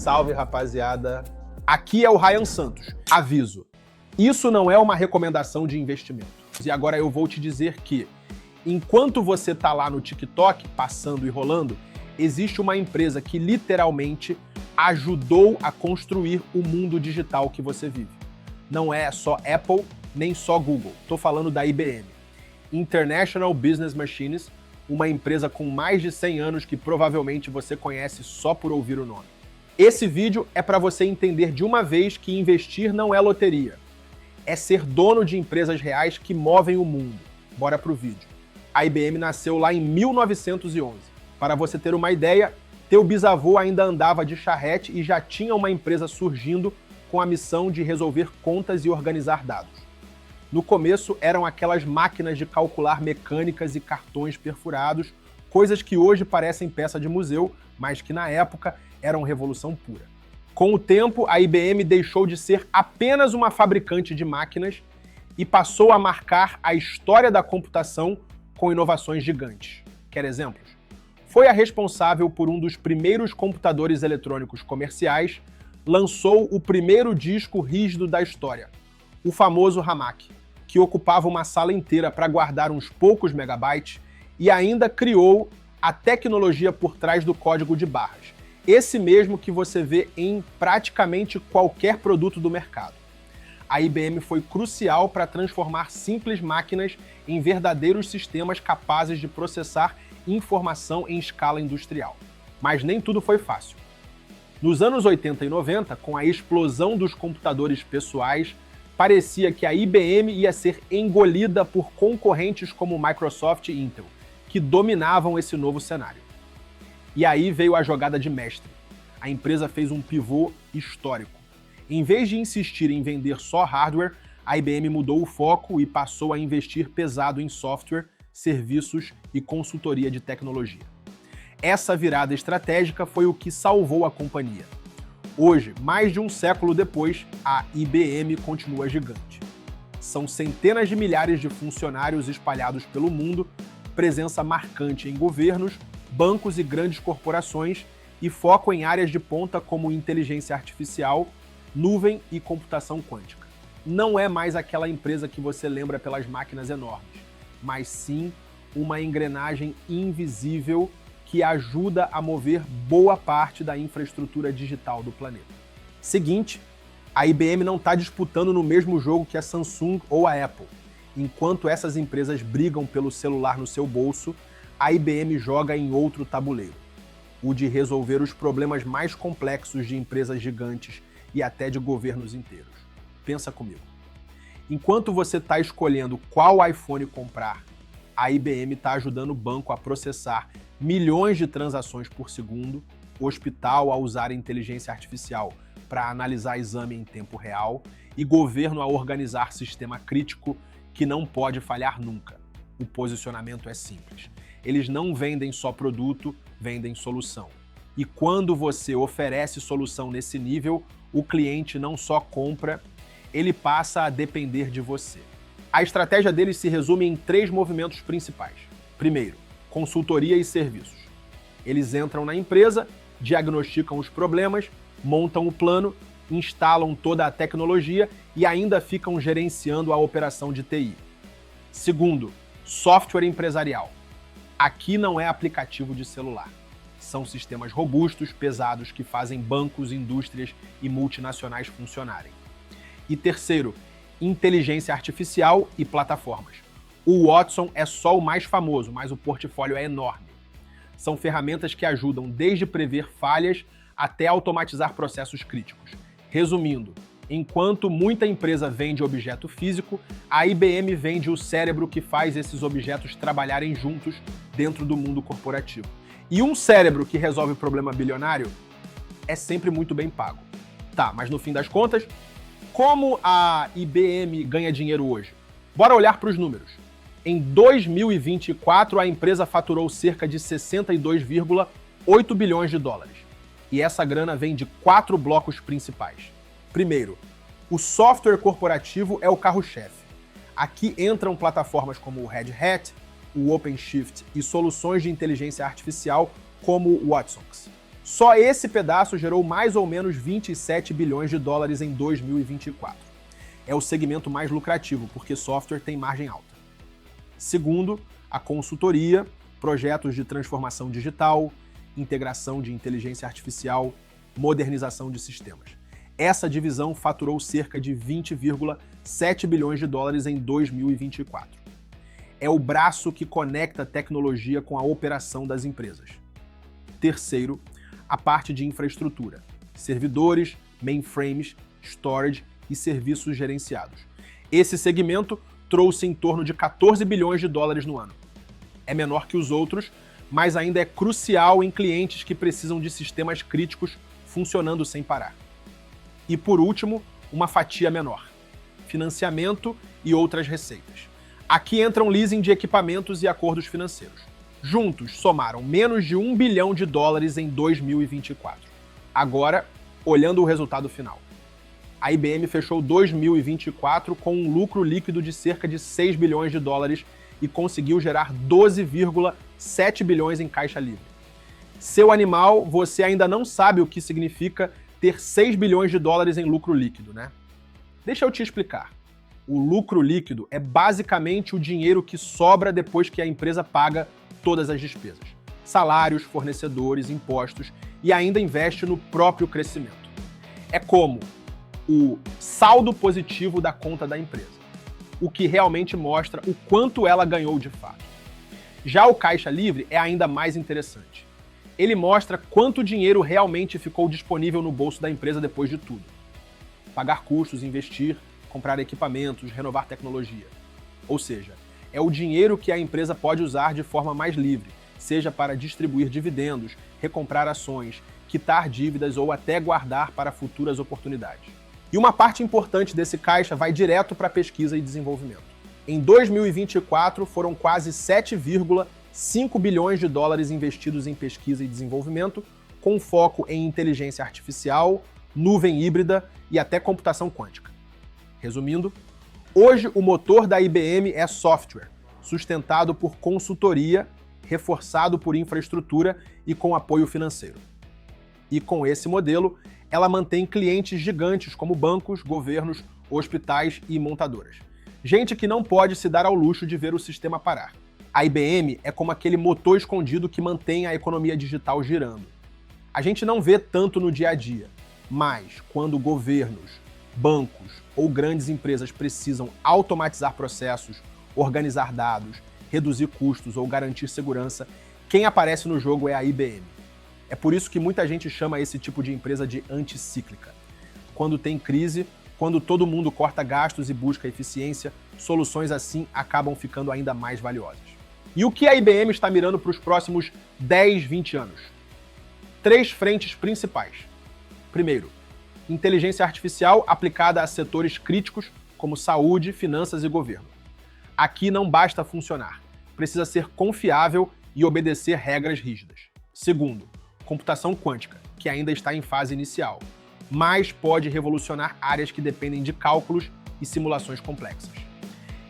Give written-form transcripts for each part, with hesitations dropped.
Salve, rapaziada. Aqui é o Ryan Santos. Aviso, isso não é uma recomendação de investimento. E agora eu vou te dizer que, enquanto você tá lá no TikTok, passando e rolando, existe uma empresa que literalmente ajudou a construir o mundo digital que você vive. Não é só Apple, nem só Google. Tô falando da IBM. International Business Machines, uma empresa com mais de 100 anos que provavelmente você conhece só por ouvir o nome. Esse vídeo é para você entender de uma vez que investir não é loteria. É ser dono de empresas reais que movem o mundo. Bora pro vídeo. A IBM nasceu lá em 1911. Para você ter uma ideia, teu bisavô ainda andava de charrete e já tinha uma empresa surgindo com a missão de resolver contas e organizar dados. No começo eram aquelas máquinas de calcular mecânicas e cartões perfurados, coisas que hoje parecem peça de museu, mas que na época eram revolução pura. Com o tempo, a IBM deixou de ser apenas uma fabricante de máquinas e passou a marcar a história da computação com inovações gigantes. Quer exemplos? Foi a responsável por um dos primeiros computadores eletrônicos comerciais, lançou o primeiro disco rígido da história, o famoso Hamac, que ocupava uma sala inteira para guardar uns poucos megabytes, e ainda criou a tecnologia por trás do código de barras, esse mesmo que você vê em praticamente qualquer produto do mercado. A IBM foi crucial para transformar simples máquinas em verdadeiros sistemas capazes de processar informação em escala industrial. Mas nem tudo foi fácil. Nos anos 80 e 90, com a explosão dos computadores pessoais, parecia que a IBM ia ser engolida por concorrentes como Microsoft e Intel, que dominavam esse novo cenário. E aí veio a jogada de mestre. A empresa fez um pivô histórico. Em vez de insistir em vender só hardware, a IBM mudou o foco e passou a investir pesado em software, serviços e consultoria de tecnologia. Essa virada estratégica foi o que salvou a companhia. Hoje, mais de um século depois, a IBM continua gigante. São centenas de milhares de funcionários espalhados pelo mundo, presença marcante em governos, bancos e grandes corporações e foco em áreas de ponta como inteligência artificial, nuvem e computação quântica. Não é mais aquela empresa que você lembra pelas máquinas enormes, mas sim uma engrenagem invisível que ajuda a mover boa parte da infraestrutura digital do planeta. Seguinte, a IBM não está disputando no mesmo jogo que a Samsung ou a Apple. Enquanto essas empresas brigam pelo celular no seu bolso, a IBM joga em outro tabuleiro, o de resolver os problemas mais complexos de empresas gigantes e até de governos inteiros. Pensa comigo. Enquanto você está escolhendo qual iPhone comprar, a IBM está ajudando o banco a processar milhões de transações por segundo, hospital a usar inteligência artificial para analisar exame em tempo real e governo a organizar sistema crítico que não pode falhar nunca. O posicionamento é simples. Eles não vendem só produto, vendem solução. E quando você oferece solução nesse nível, o cliente não só compra, ele passa a depender de você. A estratégia deles se resume em 3 movimentos principais. Primeiro, consultoria e serviços. Eles entram na empresa, diagnosticam os problemas, montam o plano, instalam toda a tecnologia e ainda ficam gerenciando a operação de TI. Segundo, software empresarial. Aqui não é aplicativo de celular. São sistemas robustos, pesados, que fazem bancos, indústrias e multinacionais funcionarem. E terceiro, inteligência artificial e plataformas. O Watson é só o mais famoso, mas o portfólio é enorme. São ferramentas que ajudam desde prever falhas até automatizar processos críticos. Resumindo, enquanto muita empresa vende objeto físico, a IBM vende o cérebro que faz esses objetos trabalharem juntos dentro do mundo corporativo. E um cérebro que resolve problema bilionário é sempre muito bem pago. Tá, mas no fim das contas, como a IBM ganha dinheiro hoje? Bora olhar para os números. Em 2024, a empresa faturou cerca de 62,8 bilhões de dólares. E essa grana vem de 4 blocos principais. Primeiro, o software corporativo é o carro-chefe. Aqui entram plataformas como o Red Hat, o OpenShift e soluções de inteligência artificial como o Watsonx. Só esse pedaço gerou mais ou menos 27 bilhões de dólares em 2024. É o segmento mais lucrativo, porque software tem margem alta. Segundo, a consultoria, projetos de transformação digital, integração de inteligência artificial, modernização de sistemas. Essa divisão faturou cerca de 20,7 bilhões de dólares em 2024. É o braço que conecta a tecnologia com a operação das empresas. Terceiro, a parte de infraestrutura, servidores, mainframes, storage e serviços gerenciados. Esse segmento trouxe em torno de 14 bilhões de dólares no ano. É menor que os outros, mas ainda é crucial em clientes que precisam de sistemas críticos funcionando sem parar. E por último, uma fatia menor, financiamento e outras receitas. Aqui entram leasing de equipamentos e acordos financeiros. Juntos, somaram menos de 1 bilhão de dólares em 2024. Agora, olhando o resultado final. A IBM fechou 2024 com um lucro líquido de cerca de 6 bilhões de dólares e conseguiu gerar 12,7 bilhões em caixa livre. Seu animal, você ainda não sabe o que significa ter 6 bilhões de dólares em lucro líquido, né? Deixa eu te explicar. O lucro líquido é basicamente o dinheiro que sobra depois que a empresa paga todas as despesas. Salários, fornecedores, impostos e ainda investe no próprio crescimento. É como o saldo positivo da conta da empresa, o que realmente mostra o quanto ela ganhou de fato. Já o caixa livre é ainda mais interessante. Ele mostra quanto dinheiro realmente ficou disponível no bolso da empresa depois de tudo. Pagar custos, investir, comprar equipamentos, renovar tecnologia. Ou seja, é o dinheiro que a empresa pode usar de forma mais livre, seja para distribuir dividendos, recomprar ações, quitar dívidas ou até guardar para futuras oportunidades. E uma parte importante desse caixa vai direto para pesquisa e desenvolvimento. Em 2024, foram quase 7,5 bilhões de dólares investidos em pesquisa e desenvolvimento, com foco em inteligência artificial, nuvem híbrida e até computação quântica. Resumindo, hoje o motor da IBM é software, sustentado por consultoria, reforçado por infraestrutura e com apoio financeiro. E com esse modelo, ela mantém clientes gigantes como bancos, governos, hospitais e montadoras. Gente que não pode se dar ao luxo de ver o sistema parar. A IBM é como aquele motor escondido que mantém a economia digital girando. A gente não vê tanto no dia a dia, mas quando governos, bancos ou grandes empresas precisam automatizar processos, organizar dados, reduzir custos ou garantir segurança, quem aparece no jogo é a IBM. É por isso que muita gente chama esse tipo de empresa de anticíclica. Quando tem crise, quando todo mundo corta gastos e busca eficiência, soluções assim acabam ficando ainda mais valiosas. E o que a IBM está mirando para os próximos 10, 20 anos? 3 frentes principais. Primeiro, inteligência artificial aplicada a setores críticos como saúde, finanças e governo. Aqui não basta funcionar, precisa ser confiável e obedecer regras rígidas. Segundo, computação quântica, que ainda está em fase inicial, mas pode revolucionar áreas que dependem de cálculos e simulações complexas.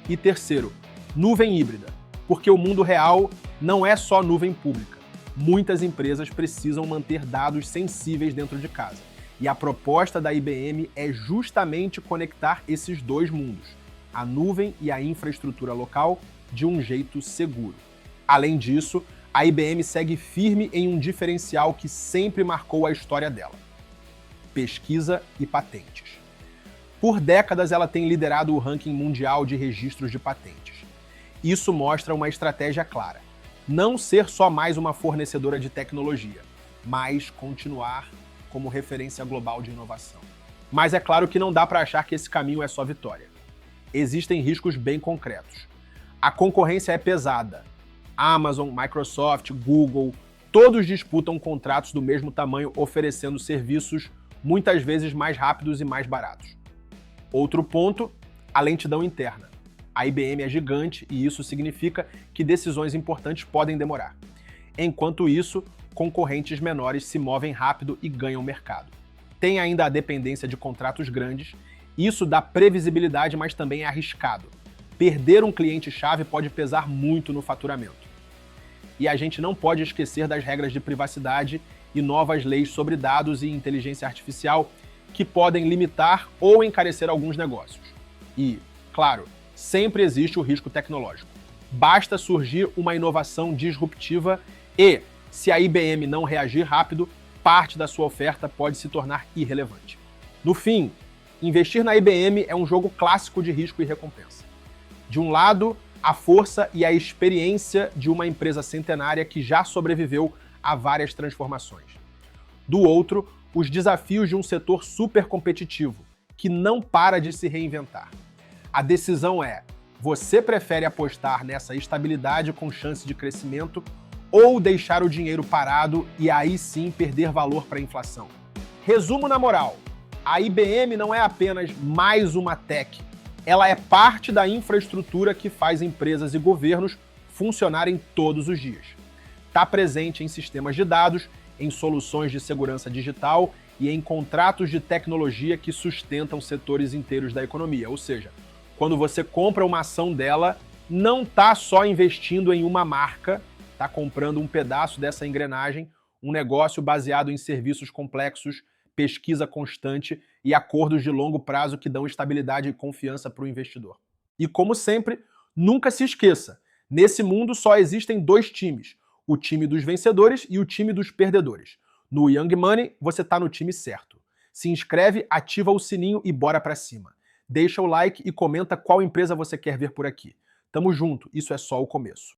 E terceiro, nuvem híbrida, porque o mundo real não é só nuvem pública. Muitas empresas precisam manter dados sensíveis dentro de casa. E a proposta da IBM é justamente conectar esses dois mundos, a nuvem e a infraestrutura local, de um jeito seguro. Além disso, a IBM segue firme em um diferencial que sempre marcou a história dela: pesquisa e patentes. Por décadas, ela tem liderado o ranking mundial de registros de patentes. Isso mostra uma estratégia clara: não ser só mais uma fornecedora de tecnologia, mas continuar como referência global de inovação. Mas é claro que não dá para achar que esse caminho é só vitória. Existem riscos bem concretos. A concorrência é pesada. Amazon, Microsoft, Google, todos disputam contratos do mesmo tamanho, oferecendo serviços muitas vezes mais rápidos e mais baratos. Outro ponto, a lentidão interna. A IBM é gigante e isso significa que decisões importantes podem demorar. Enquanto isso, concorrentes menores se movem rápido e ganham mercado. Tem ainda a dependência de contratos grandes. Isso dá previsibilidade, mas também é arriscado. Perder um cliente-chave pode pesar muito no faturamento. E a gente não pode esquecer das regras de privacidade e novas leis sobre dados e inteligência artificial que podem limitar ou encarecer alguns negócios. E, claro, sempre existe o risco tecnológico. Basta surgir uma inovação disruptiva e, se a IBM não reagir rápido, parte da sua oferta pode se tornar irrelevante. No fim, investir na IBM é um jogo clássico de risco e recompensa. De um lado, a força e a experiência de uma empresa centenária que já sobreviveu a várias transformações. Do outro, os desafios de um setor super competitivo, que não para de se reinventar. A decisão é: você prefere apostar nessa estabilidade com chance de crescimento ou deixar o dinheiro parado e aí sim perder valor para a inflação? Resumo na moral: a IBM não é apenas mais uma tech, ela é parte da infraestrutura que faz empresas e governos funcionarem todos os dias. Está presente em sistemas de dados, em soluções de segurança digital e em contratos de tecnologia que sustentam setores inteiros da economia. Ou seja, quando você compra uma ação dela, não está só investindo em uma marca, está comprando um pedaço dessa engrenagem, um negócio baseado em serviços complexos, pesquisa constante e acordos de longo prazo que dão estabilidade e confiança para o investidor. E como sempre, nunca se esqueça, nesse mundo só existem dois times, o time dos vencedores e o time dos perdedores. No Young Money, você está no time certo. Se inscreve, ativa o sininho e bora para cima. Deixa o like e comenta qual empresa você quer ver por aqui. Tamo junto, isso é só o começo.